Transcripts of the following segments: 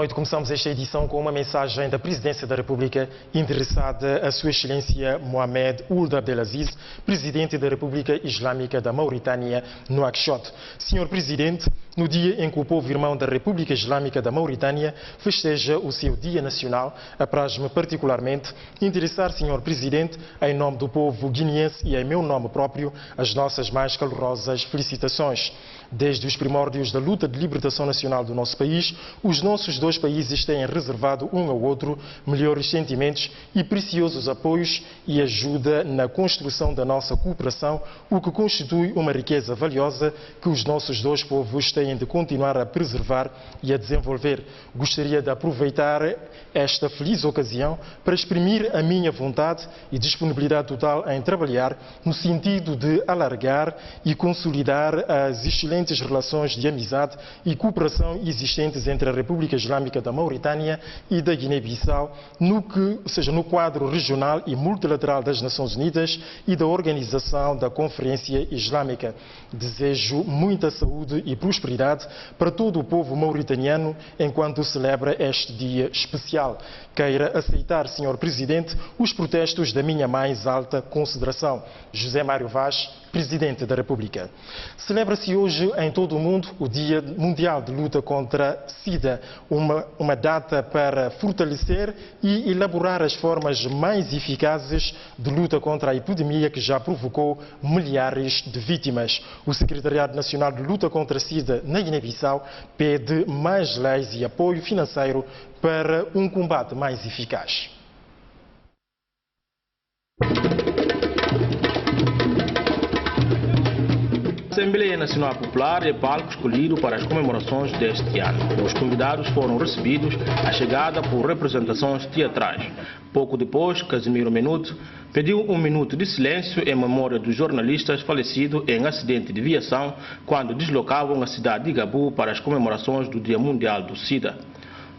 noite. Começamos esta edição com uma mensagem da Presidência da República endereçada a Sua Excelência Mohamed Ould Abdelaziz, Presidente da República Islâmica da Mauritânia, Nouakchott. Senhor Presidente, no dia em que o povo irmão da República Islâmica da Mauritânia festeja o seu Dia Nacional, apraz-me particularmente endereçar, Senhor Presidente, em nome do povo guineense e em meu nome próprio, as nossas mais calorosas felicitações. Desde os primórdios da luta de libertação nacional do nosso país, os nossos dois países têm reservado um ao outro melhores sentimentos e preciosos apoios e ajuda na construção da nossa cooperação, o que constitui uma riqueza valiosa que os nossos dois povos têm de continuar a preservar e a desenvolver. Gostaria de aproveitar esta feliz ocasião para exprimir a minha vontade e disponibilidade total em trabalhar no sentido de alargar e consolidar as excelentes relações de amizade e cooperação existentes entre a República Islâmica da Mauritânia e da Guiné-Bissau, no quadro regional e multilateral das Nações Unidas e da Organização da Conferência Islâmica. Desejo muita saúde e prosperidade para todo o povo mauritaniano enquanto celebra este dia especial. Queira aceitar, Senhor Presidente, os protestos da minha mais alta consideração. José Mário Vaz, Presidente da República. Celebra-se hoje em todo o mundo o Dia Mundial de Luta contra a SIDA, uma data para fortalecer e elaborar as formas mais eficazes de luta contra a epidemia que já provocou milhares de vítimas. O Secretariado Nacional de Luta contra a SIDA na Guiné-Bissau pede mais leis e apoio financeiro para um combate mais eficaz. A Assembleia Nacional Popular é palco escolhido para as comemorações deste ano. Os convidados foram recebidos à chegada por representações teatrais. Pouco depois, Casimiro Menuto pediu um minuto de silêncio em memória dos jornalistas falecidos em acidente de viação quando deslocavam a cidade de Gabu para as comemorações do Dia Mundial do SIDA.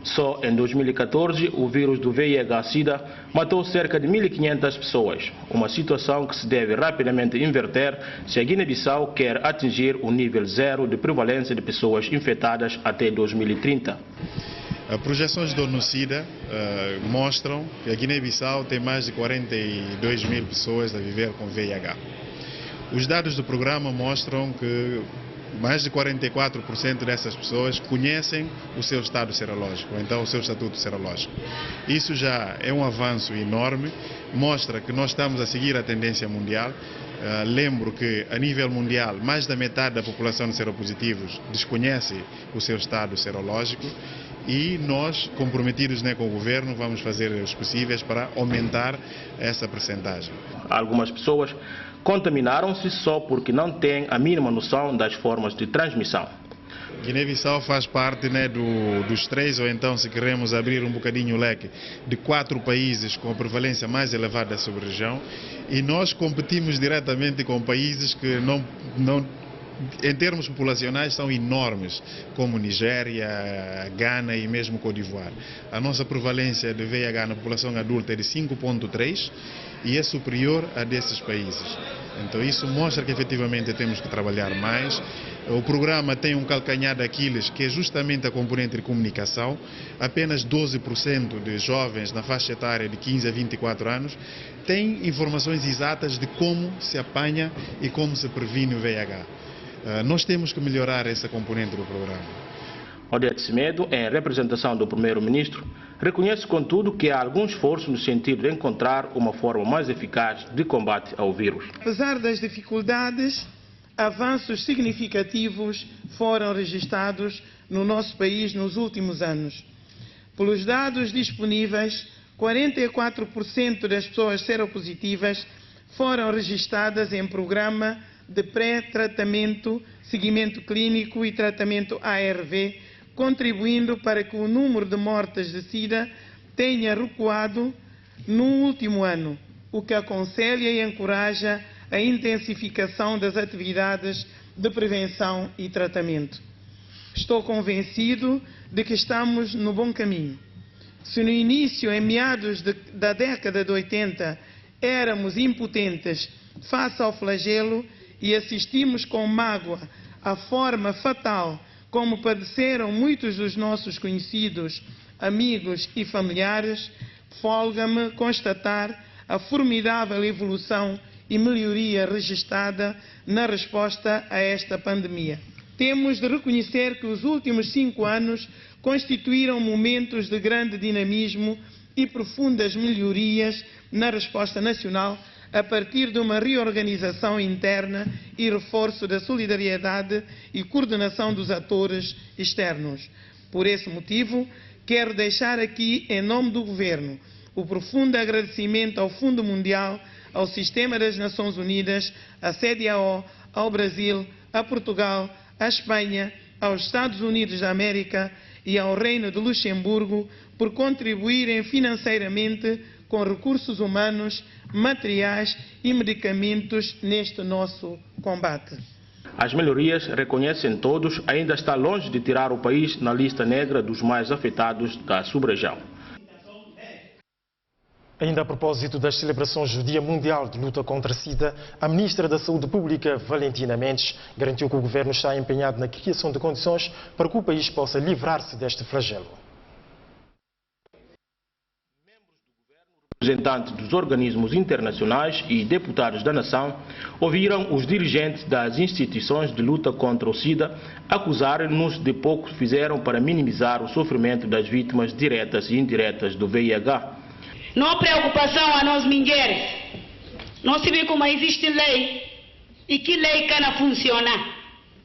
Só em 2014, o vírus do VIH-Sida matou cerca de 1.500 pessoas, uma situação que se deve rapidamente inverter se a Guiné-Bissau quer atingir o nível zero de prevalência de pessoas infectadas até 2030. As projeções do ONU-SIDA mostram que a Guiné-Bissau tem mais de 42 mil pessoas a viver com VIH. Os dados do programa mostram que mais de 44% dessas pessoas conhecem o seu estado serológico, então o seu estatuto serológico. Isso já é um avanço enorme, mostra que nós estamos a seguir a tendência mundial. Lembro que a nível mundial mais da metade da população de seropositivos desconhece o seu estado serológico e nós, comprometidos com o governo, vamos fazer os possíveis para aumentar essa percentagem. Algumas pessoas contaminaram-se só porque não têm a mínima noção das formas de transmissão. Guiné-Bissau faz parte dos três, ou então, se queremos abrir um bocadinho o leque, de 4 países com a prevalência mais elevada da sub-região, e nós competimos diretamente com países que em termos populacionais são enormes, como Nigéria, Ghana e mesmo Côte d'Ivoire. A nossa prevalência de VIH na população adulta é de 5,3 e é superior a desses países. Então isso mostra que efetivamente temos que trabalhar mais. O programa tem um calcanhar de Aquiles, que é justamente a componente de comunicação. Apenas 12% de jovens na faixa etária de 15 a 24 anos têm informações exatas de como se apanha e como se previne o VIH. Nós temos que melhorar essa componente do programa. Odete Semedo, em representação do Primeiro-Ministro, reconhece, contudo, que há algum esforço no sentido de encontrar uma forma mais eficaz de combate ao vírus. Apesar das dificuldades, avanços significativos foram registrados no nosso país nos últimos anos. Pelos dados disponíveis, 44% das pessoas seropositivas foram registradas em programa de pré-tratamento, seguimento clínico e tratamento ARV, contribuindo para que o número de mortes de SIDA tenha recuado no último ano, o que aconselha e encoraja a intensificação das atividades de prevenção e tratamento. Estou convencido de que estamos no bom caminho. Se no início, em meados da década de 80, éramos impotentes face ao flagelo e assistimos com mágoa à forma fatal como padeceram muitos dos nossos conhecidos, amigos e familiares, folga-me constatar a formidável evolução e melhoria registada na resposta a esta pandemia. Temos de reconhecer que os últimos 5 anos constituíram momentos de grande dinamismo e profundas melhorias na resposta nacional a partir de uma reorganização interna e reforço da solidariedade e coordenação dos atores externos. Por esse motivo, quero deixar aqui, em nome do Governo, o profundo agradecimento ao Fundo Mundial, ao Sistema das Nações Unidas, à CDAO, ao Brasil, a Portugal, à Espanha, aos Estados Unidos da América e ao Reino de Luxemburgo por contribuírem financeiramente com recursos humanos, materiais e medicamentos neste nosso combate. As melhorias, reconhecem todos, ainda está longe de tirar o país na lista negra dos mais afetados da sub-região. Ainda a propósito das celebrações do Dia Mundial de Luta contra a SIDA, a Ministra da Saúde Pública, Valentina Mendes, garantiu que o Governo está empenhado na criação de condições para que o país possa livrar-se deste flagelo. Representantes dos organismos internacionais e deputados da nação ouviram os dirigentes das instituições de luta contra o SIDA acusarem-nos de pouco fizeram para minimizar o sofrimento das vítimas diretas e indiretas do VIH. Não preocupação a nós mulheres. Não se vê como existe lei e que lei que não funciona.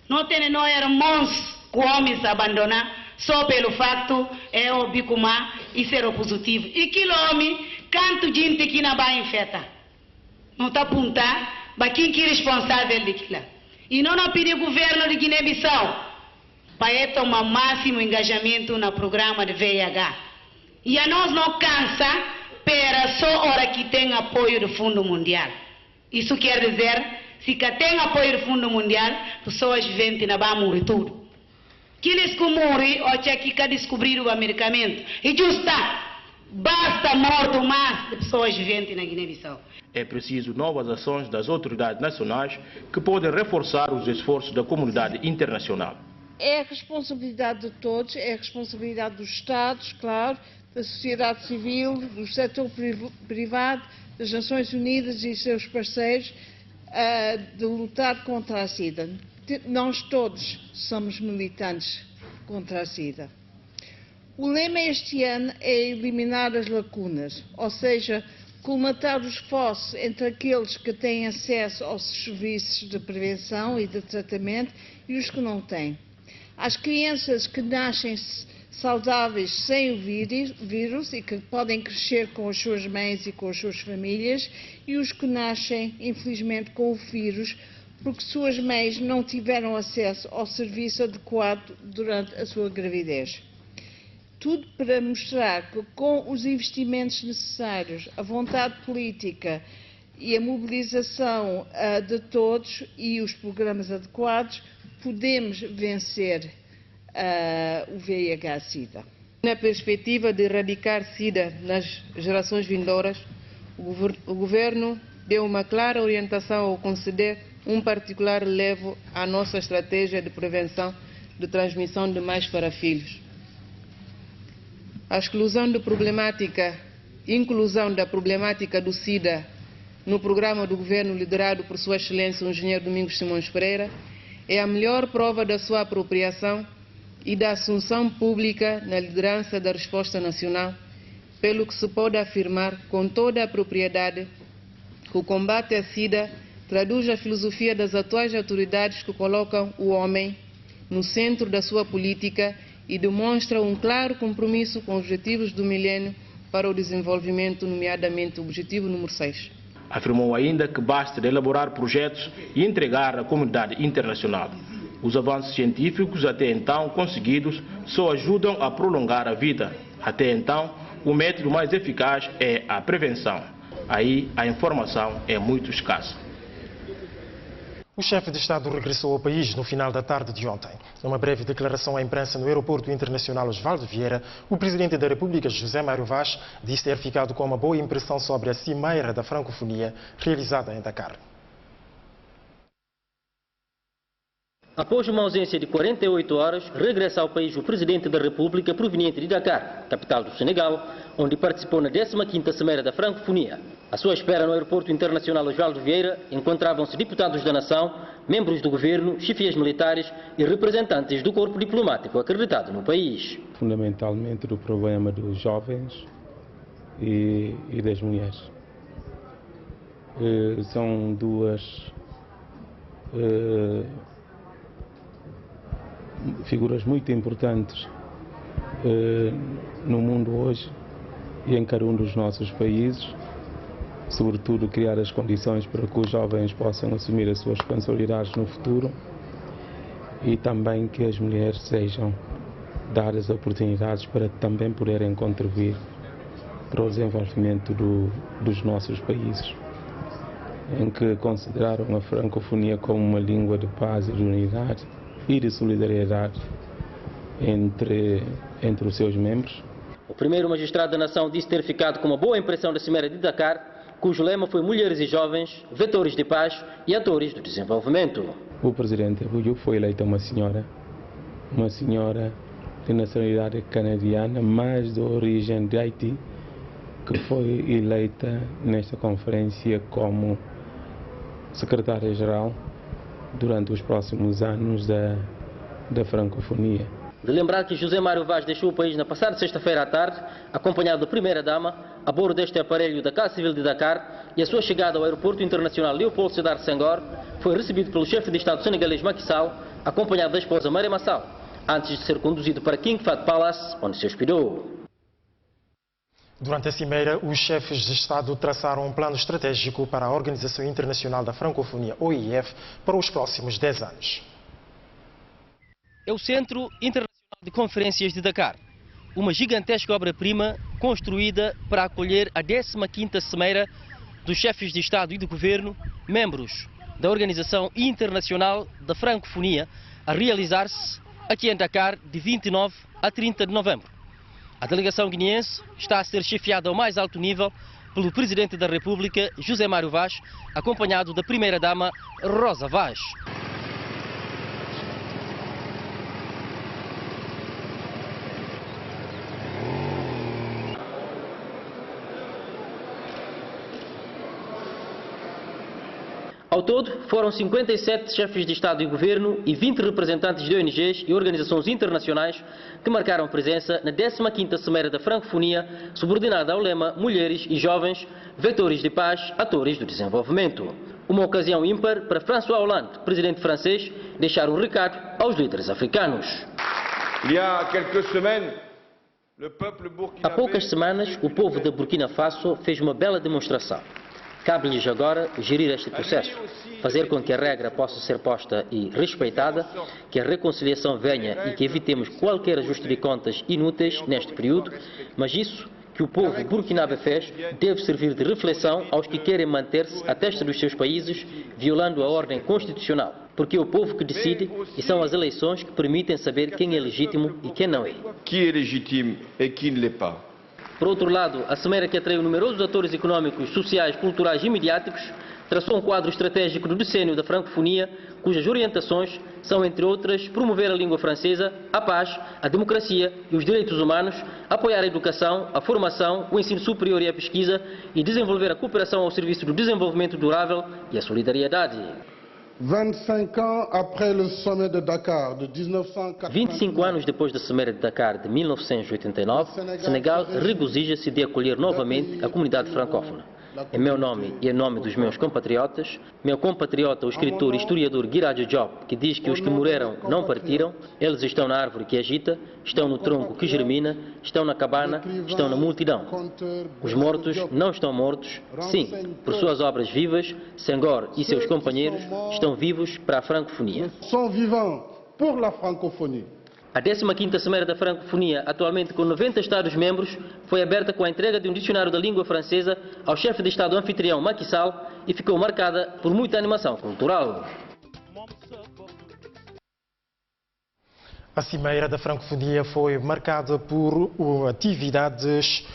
Não tem nós irmãos que homens abandonar só pelo fato é o bicumar e ser positivo. E que homem, quanto gente que não vai infectar. Não está apontar, mas quem que é responsável daquilo. E não pedir o governo de Guiné-Bissau para tomar máximo engajamento no programa de VIH. E a nós não cansa para só hora que tem apoio do Fundo Mundial. Isso quer dizer, se que tem apoio do Fundo Mundial, pessoas viventes não vão morrer tudo. Aqueles que morrem, ou que descobriram o medicamento. E justa, basta morto mais de pessoas viventes na Guiné-Bissau. É preciso novas ações das autoridades nacionais que podem reforçar os esforços da comunidade internacional. É a responsabilidade de todos, é a responsabilidade dos Estados, claro, da sociedade civil, do setor privado, das Nações Unidas e seus parceiros, de lutar contra a SIDA. Nós todos somos militantes contra a SIDA. O lema este ano é eliminar as lacunas, ou seja, colmatar os esforços entre aqueles que têm acesso aos serviços de prevenção e de tratamento e os que não têm. As crianças que nascem saudáveis sem o vírus e que podem crescer com as suas mães e com as suas famílias, e os que nascem, infelizmente, com o vírus porque suas mães não tiveram acesso ao serviço adequado durante a sua gravidez. Tudo para mostrar que com os investimentos necessários, a vontade política e a mobilização de todos e os programas adequados, podemos vencer o VIH-Sida. Na perspectiva de erradicar SIDA nas gerações vindouras, o Governo deu uma clara orientação ao conceder um particular relevo à nossa estratégia de prevenção de transmissão de mães para filhos. A inclusão da problemática do SIDA no programa do Governo liderado por Sua Excelência o Engenheiro Domingos Simões Pereira é a melhor prova da sua apropriação e da assunção pública na liderança da resposta nacional, pelo que se pode afirmar com toda a propriedade que o combate à SIDA traduz a filosofia das atuais autoridades que colocam o homem no centro da sua política e demonstra um claro compromisso com os objetivos do milênio para o desenvolvimento, nomeadamente o objetivo número 6. Afirmou ainda que basta de elaborar projetos e entregar à comunidade internacional. Os avanços científicos até então conseguidos só ajudam a prolongar a vida. Até então, o método mais eficaz é a prevenção. Aí a informação é muito escassa. O chefe de Estado regressou ao país no final da tarde de ontem. Numa breve declaração à imprensa no Aeroporto Internacional Osvaldo Vieira, o Presidente da República, José Mário Vaz, disse ter ficado com uma boa impressão sobre a Cimeira da Francofonia realizada em Dakar. Após uma ausência de 48 horas, regressa ao país o Presidente da República proveniente de Dakar, capital do Senegal, onde participou na 15ª Cimeira da Francofonia. À sua espera no Aeroporto Internacional Osvaldo Vieira encontravam-se deputados da nação, membros do governo, chefias militares e representantes do corpo diplomático acreditado no país. Fundamentalmente do problema dos jovens e das mulheres. São duas figuras muito importantes no mundo hoje e em cada um dos nossos países, sobretudo criar as condições para que os jovens possam assumir as suas responsabilidades no futuro e também que as mulheres sejam dadas oportunidades para também poderem contribuir para o desenvolvimento dos nossos países, em que consideraram a francofonia como uma língua de paz e de unidade e de solidariedade entre os seus membros. O primeiro magistrado da nação disse ter ficado com uma boa impressão da Cimeira de Dakar, cujo lema foi Mulheres e Jovens, Vetores de Paz e Atores do Desenvolvimento. O presidente Abulho foi eleita uma senhora de nacionalidade canadiana, mas de origem de Haiti, que foi eleita nesta conferência como secretária-geral durante os próximos anos da francofonia. De lembrar que José Mário Vaz deixou o país na passada sexta-feira à tarde, acompanhado da primeira-dama, a bordo deste aparelho da Casa Civil de Dakar, e a sua chegada ao Aeroporto Internacional Léopold Sédar Senghor foi recebido pelo chefe de Estado senegalês Macky Sall, acompanhado da esposa Marema Sall, antes de ser conduzido para King Fahd Palace, onde se hospedou. Durante a cimeira, os chefes de Estado traçaram um plano estratégico para a Organização Internacional da Francofonia, OIF, para os próximos 10 anos. É o Centro Internacional de Conferências de Dakar, uma gigantesca obra-prima construída para acolher a 15ª Cimeira dos chefes de Estado e de Governo, membros da Organização Internacional da Francofonia, a realizar-se aqui em Dakar de 29 a 30 de novembro. A delegação guineense está a ser chefiada ao mais alto nível pelo Presidente da República, José Mário Vaz, acompanhado da Primeira-Dama, Rosa Vaz. Ao todo, foram 57 chefes de Estado e Governo e 20 representantes de ONGs e organizações internacionais que marcaram presença na 15ª Cimeira da Francofonia, subordinada ao lema Mulheres e Jovens, Vetores de Paz, Atores do Desenvolvimento. Uma ocasião ímpar para François Hollande, presidente francês, deixar um recado aos líderes africanos. Há poucas semanas, o povo de Burkina Faso fez uma bela demonstração. Cabe-lhes agora gerir este processo, fazer com que a regra possa ser posta e respeitada, que a reconciliação venha e que evitemos qualquer ajuste de contas inúteis neste período, mas isso que o povo burkinabé fez deve servir de reflexão aos que querem manter-se à testa dos seus países, violando a ordem constitucional, porque é o povo que decide e são as eleições que permitem saber quem é legítimo e quem não é. Qui est légitime et qui ne l'est pas. Por outro lado, a cimeira que atraiu numerosos atores económicos, sociais, culturais e mediáticos traçou um quadro estratégico do decênio da francofonia, cujas orientações são, entre outras, promover a língua francesa, a paz, a democracia e os direitos humanos, apoiar a educação, a formação, o ensino superior e a pesquisa e desenvolver a cooperação ao serviço do desenvolvimento durável e a solidariedade. 25 ans après le sommet de Dakar de 1989. 25 anos depois da Cimeira de Dakar de 1989, Senegal regozija-se de acolher novamente a comunidade francófona. Em meu nome e em nome dos meus compatriotas, meu compatriota, o escritor e historiador Guirajo Diop, que diz que os que morreram não partiram, eles estão na árvore que agita, estão no tronco que germina, estão na cabana, estão na multidão. Os mortos não estão mortos, sim, por suas obras vivas, Senghor e seus companheiros estão vivos para a francofonia. São vivants pour la francophonie. A 15ª Cimeira da Francofonia, atualmente com 90 Estados-membros, foi aberta com a entrega de um dicionário da língua francesa ao chefe de Estado anfitrião Macky Sall e ficou marcada por muita animação cultural. A Cimeira da Francofonia foi marcada por atividades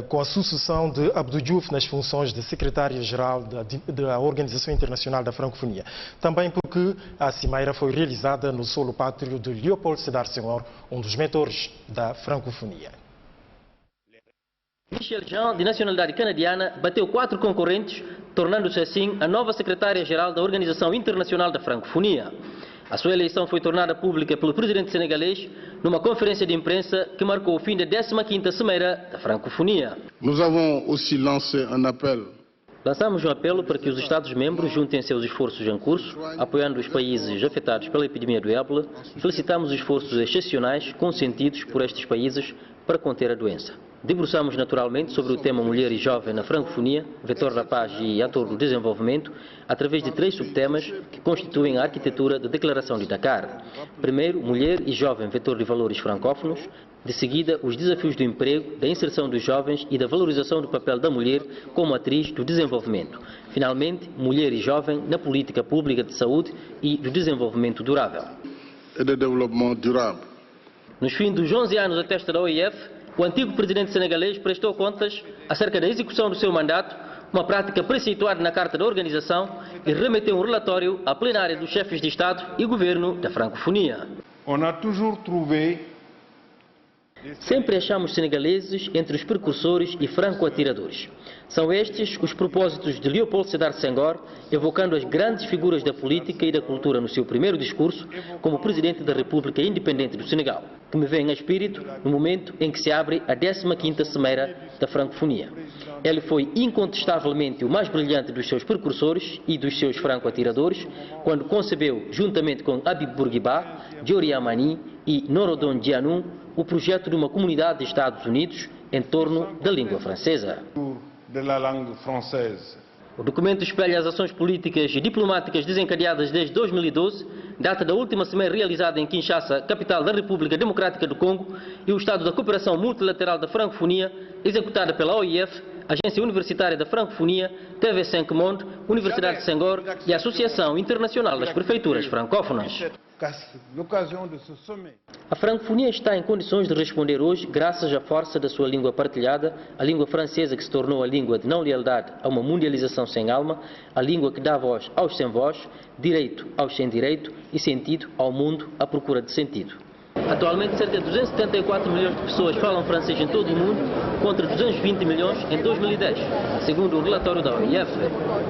com a sucessão de Abdou Diouf nas funções de secretário-geral da Organização Internacional da Francofonia. Também porque a cimeira foi realizada no solo pátrio de Léopold Sédar Senghor, um dos mentores da francofonia. Michel Jean, de nacionalidade canadiana, bateu 4 concorrentes, tornando-se assim a nova secretária-geral da Organização Internacional da Francofonia. A sua eleição foi tornada pública pelo presidente senegalês numa conferência de imprensa que marcou o fim da 15ª Cimeira da Francofonia. Nous avons aussi lancé un appel. Lançamos um apelo para que os Estados-membros juntem seus esforços em curso, apoiando os países afetados pela epidemia do ébola. Felicitamos os esforços excepcionais consentidos por estes países para conter a doença. Debruçamos naturalmente sobre o tema Mulher e Jovem na Francofonia, vetor da paz e ator do desenvolvimento, através de 3 subtemas que constituem a arquitetura da Declaração de Dakar. Primeiro, Mulher e Jovem, vetor de valores francófonos. De seguida, os desafios do emprego, da inserção dos jovens e da valorização do papel da mulher como atriz do desenvolvimento. Finalmente, Mulher e Jovem na política pública de saúde e do desenvolvimento durável. Et de développement durable. Nos fins dos 11 anos da testa da OIF, o antigo presidente senegalês prestou contas acerca da execução do seu mandato, uma prática preceituada na Carta da Organização, e remeteu um relatório à plenária dos chefes de Estado e Governo da Francofonia. On a toujours trouvé Sempre achamos senegaleses entre os precursores e franco-atiradores. São estes os propósitos de Léopold Sédar Senghor, evocando as grandes figuras da política e da cultura no seu primeiro discurso como Presidente da República Independente do Senegal, que me vem a espírito no momento em que se abre a 15ª Cimeira da Francofonia. Ele foi incontestavelmente o mais brilhante dos seus precursores e dos seus franco-atiradores, quando concebeu, juntamente com Habib Bourguiba, Diori Amani e Norodom Djianou, o projeto de uma comunidade de Estados Unidos em torno da língua francesa. O documento espelha as ações políticas e diplomáticas desencadeadas desde 2012, data da última cimeira realizada em Kinshasa, capital da República Democrática do Congo, e o estado da cooperação multilateral da francofonia, executada pela OIF, Agência Universitária da Francofonia, TV5 Monde, Universidade de Senghor e a Associação Internacional das Prefeituras Francófonas. A francofonia está em condições de responder hoje graças à força da sua língua partilhada, a língua francesa que se tornou a língua de não lealdade a uma mundialização sem alma, a língua que dá voz aos sem voz, direito aos sem direito e sentido ao mundo à procura de sentido. Atualmente, cerca de 274 milhões de pessoas falam francês em todo o mundo, contra 220 milhões em 2010, segundo o relatório da OIF.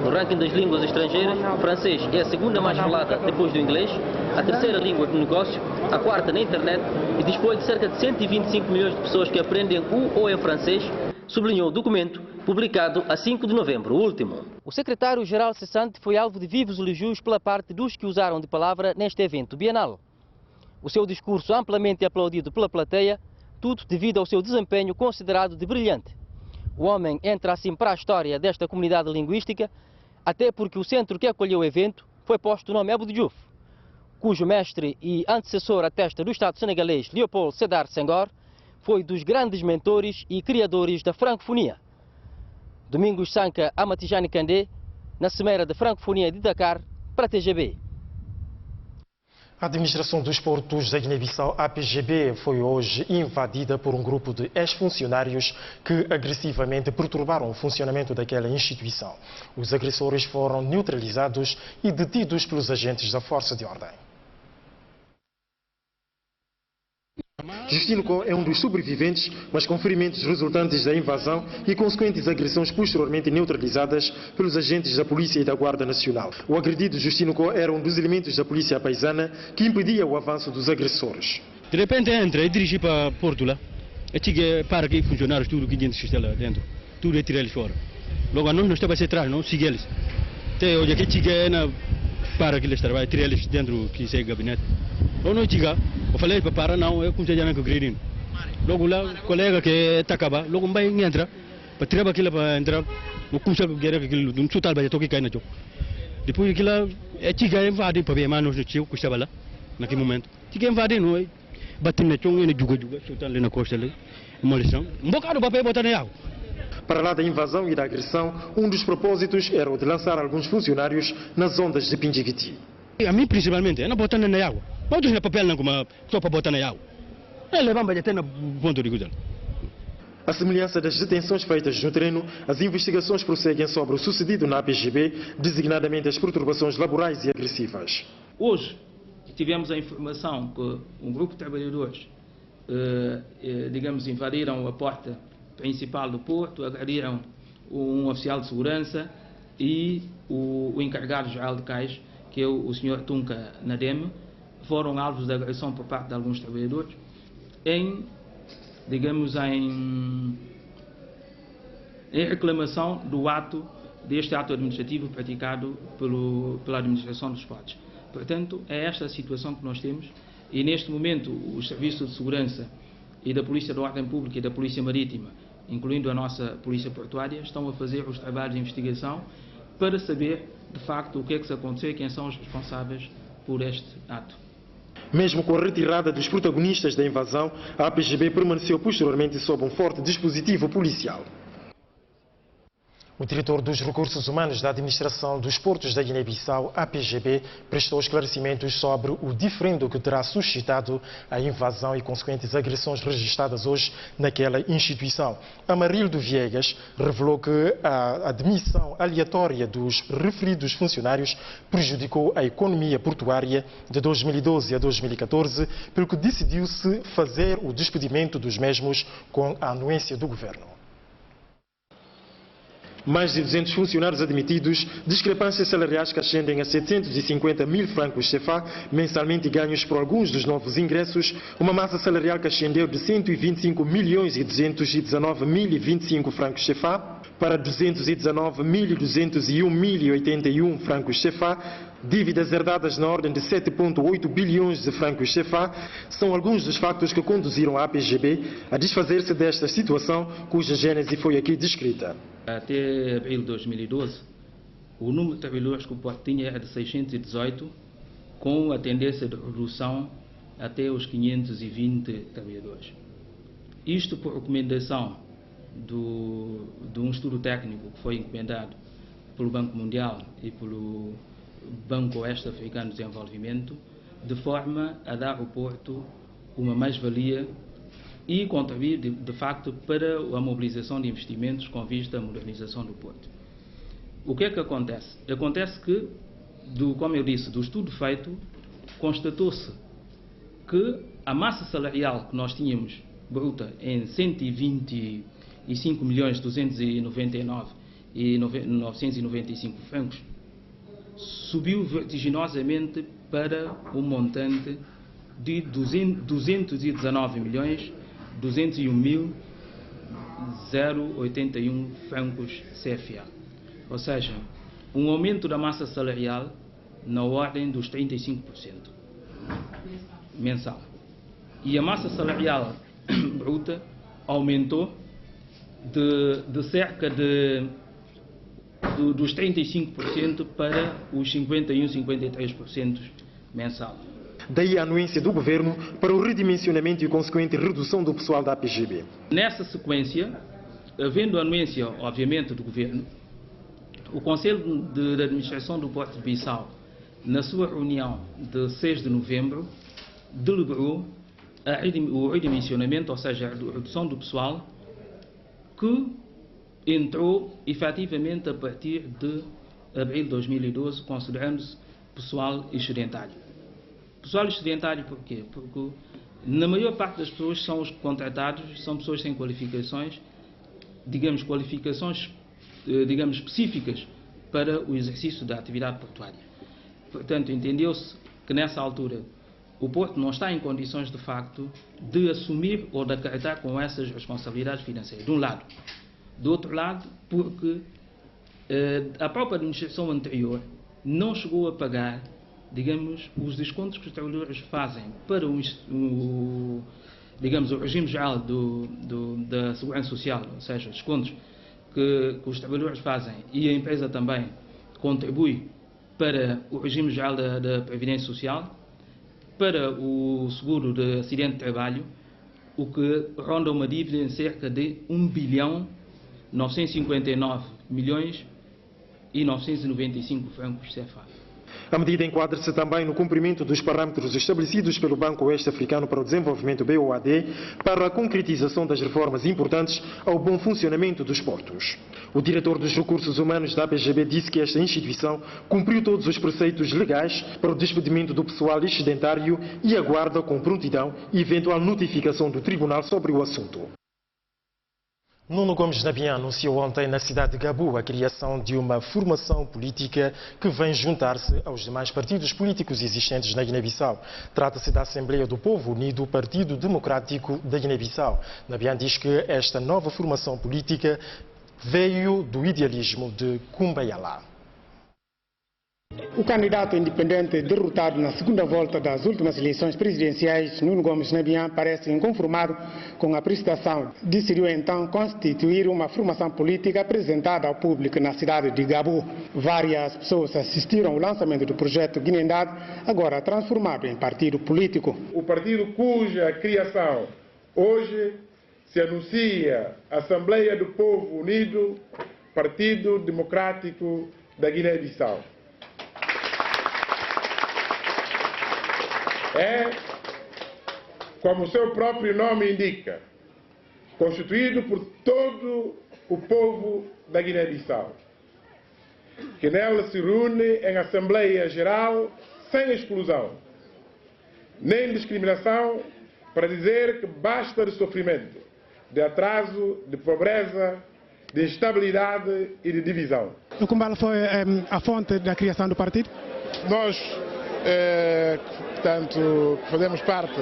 No ranking das línguas estrangeiras, o francês é a segunda mais falada depois do inglês, a terceira língua de negócio, a quarta na internet e dispõe de cerca de 125 milhões de pessoas que aprendem o ou em francês, sublinhou o documento publicado a 5 de novembro último. O secretário-geral cessante foi alvo de vivos elogios pela parte dos que usaram de palavra neste evento bienal. O seu discurso amplamente aplaudido pela plateia, tudo devido ao seu desempenho considerado de brilhante. O homem entra assim para a história desta comunidade linguística, até porque o centro que acolheu o evento foi posto o nome Abdou Diouf, cujo mestre e antecessor à testa do Estado senegalês Léopold Sédar Senghor foi dos grandes mentores e criadores da francofonia. Domingos Sanka Amatijani Kandé, na Cimeira da Francofonia de Dakar, para a TGB. A administração dos portos da Guiné-Bissau, APGB, foi hoje invadida por um grupo de ex-funcionários que agressivamente perturbaram o funcionamento daquela instituição. Os agressores foram neutralizados e detidos pelos agentes da Força de Ordem. Justino Co é um dos sobreviventes, mas com ferimentos resultantes da invasão e consequentes agressões posteriormente neutralizadas pelos agentes da Polícia e da Guarda Nacional. O agredido Justino Co era um dos elementos da Polícia paisana que impedia o avanço dos agressores. De repente entra e dirige para Porto lá. E tinha para que funcionários tudo que dentro está lá dentro. Tudo é tirar eles fora. Logo a nós não estava atrás, não siga eles. Até hoje aqui tinha para que eles trabalhem, tirar eles dentro que sai gabinete. Ou não tinha. Eu falei para parar, não, eu comecei a agredir. Logo lá, o colega que está acabando, logo vai entra, para tirar aquilo para entrar, eu comecei a guerra aquilo, não total vai tocar cai na jogo. Depois aquilo, é tiga invadir para ver mais nos tio que estava lá, naquele momento. Tiga invadir, não é? Batendo na chão, ele juga, chutando ali na costa ali, demolição. Um bocado para papel botar na água. Para lá da invasão e da agressão, um dos propósitos era o de lançar alguns funcionários nas ondas de Pindjiviti. A mim principalmente, é não botar na água. Não papel não como só para botar na água. É levar até no ponto de cuidado. À semelhança das detenções feitas no terreno, as investigações prosseguem sobre o sucedido na APGB, designadamente as perturbações laborais e agressivas. Hoje tivemos a informação que um grupo de trabalhadores, invadiram a porta principal do Porto, agrediram um oficial de segurança e o encarregado-geral de cais, que é o Sr. Tunca Nademe, foram alvos de agressão por parte de alguns trabalhadores em reclamação deste ato administrativo praticado pela administração dos portos. Portanto, é esta a situação que nós temos e neste momento os serviços de segurança e da Polícia da Ordem Pública e da Polícia Marítima, incluindo a nossa Polícia Portuária, estão a fazer os trabalhos de investigação para saber de facto o que é que se aconteceu e quem são os responsáveis por este ato. Mesmo com a retirada dos protagonistas da invasão, a APGB permaneceu posteriormente sob um forte dispositivo policial. O diretor dos Recursos Humanos da Administração dos Portos da Guiné-Bissau, APGB, prestou esclarecimentos sobre o diferendo que terá suscitado a invasão e consequentes agressões registradas hoje naquela instituição. Amarildo Viegas revelou que a admissão aleatória dos referidos funcionários prejudicou a economia portuária de 2012 a 2014, pelo que decidiu-se fazer o despedimento dos mesmos com a anuência do governo. Mais de 200 funcionários admitidos, discrepâncias salariais que ascendem a 750 mil francos CFA, mensalmente ganhos por alguns dos novos ingressos, uma massa salarial que ascendeu de 125 milhões e 219 mil e 25 francos CFA para 219 mil e 201 mil e 81 francos CFA, dívidas herdadas na ordem de 7,8 bilhões de francos CFA, são alguns dos factos que conduziram a APGB a desfazer-se desta situação, cuja gênese foi aqui descrita. Até abril de 2012, o número de trabalhadores que o Porto tinha era de 618, com a tendência de redução até os 520 trabalhadores. Isto por recomendação de um estudo técnico que foi encomendado pelo Banco Mundial e pelo Banco Oeste Africano de Desenvolvimento, de forma a dar ao Porto uma mais-valia e contribuir, de facto, para a mobilização de investimentos com vista à modernização do Porto. O que é que acontece? Acontece que, como eu disse, do estudo feito, constatou-se que a massa salarial que nós tínhamos bruta em 125 milhões 299 e 995 francos subiu vertiginosamente para um montante de 219 milhões 201.081 francos CFA. Ou seja, um aumento da massa salarial na ordem dos 35% mensal. E a massa salarial bruta aumentou de cerca dos 35% para os 51-53% mensal. Daí a anuência do governo para o redimensionamento e consequente redução do pessoal da APGB. Nessa sequência, havendo a anuência, obviamente, do governo, o Conselho de Administração do Porto de Bissau, na sua reunião de 6 de novembro, deliberou o redimensionamento, ou seja, a redução do pessoal, que entrou efetivamente a partir de abril de 2012, considerando-se pessoal excedentário. Pessoal excedentário porquê? Porque na maior parte das pessoas que são os contratados são pessoas sem qualificações, qualificações específicas para o exercício da atividade portuária. Portanto, entendeu-se que nessa altura o Porto não está em condições de facto de assumir ou de acarretar com essas responsabilidades financeiras, de um lado. Do outro lado, porque a própria administração anterior não chegou a pagar, os descontos que os trabalhadores fazem para o regime geral da Segurança Social, ou seja, os descontos que os trabalhadores fazem e a empresa também contribui para o regime geral da Previdência Social, para o seguro de acidente de trabalho, o que ronda uma dívida em cerca de 1.959.995 francos CFA. A medida enquadra-se também no cumprimento dos parâmetros estabelecidos pelo Banco Oeste Africano para o Desenvolvimento BOAD para a concretização das reformas importantes ao bom funcionamento dos portos. O diretor dos recursos humanos da APGB disse que esta instituição cumpriu todos os preceitos legais para o despedimento do pessoal excedentário e aguarda com prontidão eventual notificação do tribunal sobre o assunto. Nuno Gomes Nabian anunciou ontem na cidade de Gabu a criação de uma formação política que vem juntar-se aos demais partidos políticos existentes na Guiné-Bissau. Trata-se da Assembleia do Povo Unido, Partido Democrático da Guiné-Bissau. Nabian diz que esta nova formação política veio do idealismo de Kumbayala. O candidato independente derrotado na segunda volta das últimas eleições presidenciais, Nuno Gomes Nabian, parece inconformado com a prestação. Decidiu então constituir uma formação política apresentada ao público na cidade de Gabu. Várias pessoas assistiram ao lançamento do projeto Guinendade, agora transformado em partido político. O partido cuja criação hoje se anuncia Assembleia do Povo Unido, Partido Democrático da Guiné-Bissau. É, como o seu próprio nome indica, constituído por todo o povo da Guiné-Bissau, que nela se reúne em Assembleia Geral sem exclusão, nem discriminação, para dizer que basta de sofrimento, de atraso, de pobreza, de instabilidade e de divisão. O Kumbala foi a fonte da criação do partido? Nós, portanto, fazemos parte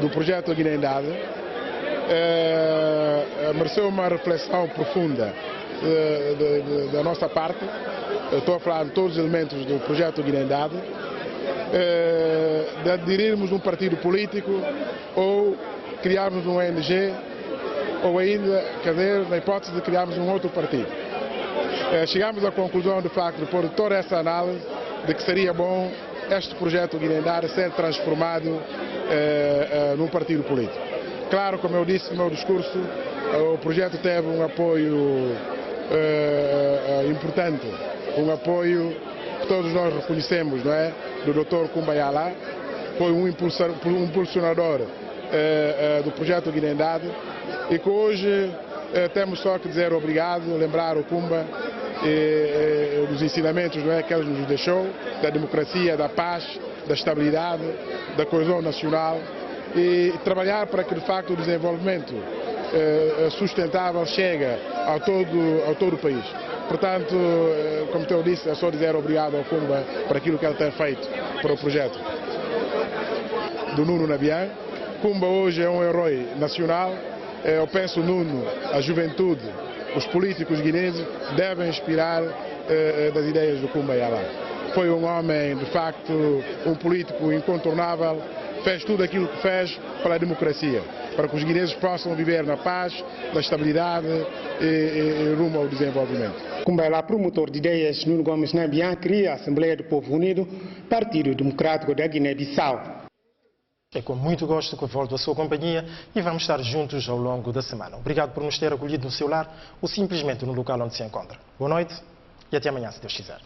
do projeto Guinendade, mereceu uma reflexão profunda da nossa parte. Estou a falar de todos os elementos do projeto Guinendade, de aderirmos a um partido político ou criarmos um ONG, ou ainda, quer dizer, na hipótese de criarmos um outro partido. Chegamos à conclusão, de facto, depois de toda essa análise, de que seria bom este projeto Guinendade ser transformado num partido político. Claro, como eu disse no meu discurso, o projeto teve um apoio importante, um apoio que todos nós reconhecemos, não é? Do Dr. Kumbayala, foi um impulsionador do projeto Guinendade e que hoje temos só que dizer obrigado, lembrar o Kumba dos ensinamentos, não é, que ele nos deixou, da democracia, da paz, da estabilidade, da coesão nacional e trabalhar para que de facto o desenvolvimento sustentável chegue ao todo o país. Portanto, como eu disse, é só dizer obrigado ao Kumba por aquilo que ele tem feito para o projeto do Nuno Nabian. Kumba hoje é um herói nacional. Eu penso, Nuno, a juventude, os políticos guineenses devem inspirar das ideias do Kumbayala. Foi um homem, de facto, um político incontornável, fez tudo aquilo que fez para a democracia, para que os guineenses possam viver na paz, na estabilidade e rumo ao desenvolvimento. Kumbayala, promotor de ideias, Nuno Gomes Nabian, cria a Assembleia do Povo Unido, Partido Democrático da Guiné-Bissau. É com muito gosto que volto à sua companhia e vamos estar juntos ao longo da semana. Obrigado por nos ter acolhido no seu lar ou simplesmente no local onde se encontra. Boa noite e até amanhã, se Deus quiser.